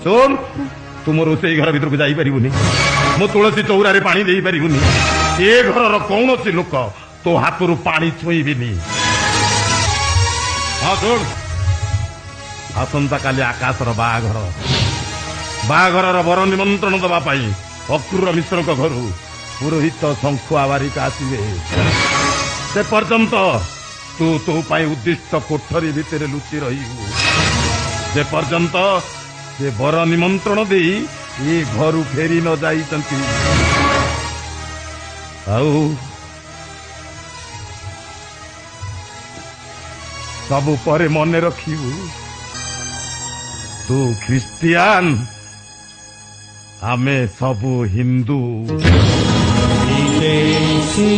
ଶୁଣ ତୁ ମୋ ରୋଷେଇ ଘର ଭିତରକୁ ଯାଇପାରିବୁନି, ମୋ ତୁଳସୀ ଚଉରାରେ ପାଣି ଦେଇପାରିବୁନି, ଏ ଘରର କୌଣସି ଲୋକ ତୋ ହାତରୁ ପାଣି ଛୁଇଁବିନି। ହଁ ଶୁଣ, ଆସନ୍ତାକାଲି ଆକାଶର ବାହାଘରର ବର ନିମନ୍ତ୍ରଣ ଦେବା ପାଇଁ ଅକ୍ରୁର ମିଶ୍ରଙ୍କ ଘରୁ ପୁରୋହିତ ଶଙ୍ଖୁଆ ବାରିକ ଆସିବେ। ସେ ପର୍ଯ୍ୟନ୍ତ ତୁ ତୋ ପାଇଁ ଉଦ୍ଦିଷ୍ଟ କୋଠରୀ ଭିତରେ ଲୁଚି ରହିବୁ। ସେ ପର୍ଯ୍ୟନ୍ତ ସେ ବର ନିମନ୍ତ୍ରଣ ଦେଇ ଏ ଘରୁ ଫେରି ନ ଯାଇଛନ୍ତି। ଆଉ ସବୁ ପରେ ମନେ ରଖିବୁ, ତୁ ଖ୍ରୀଷ୍ଟିଆନ, ଆମେ ସବୁ ହିନ୍ଦୁ। ବିଦେଶୀ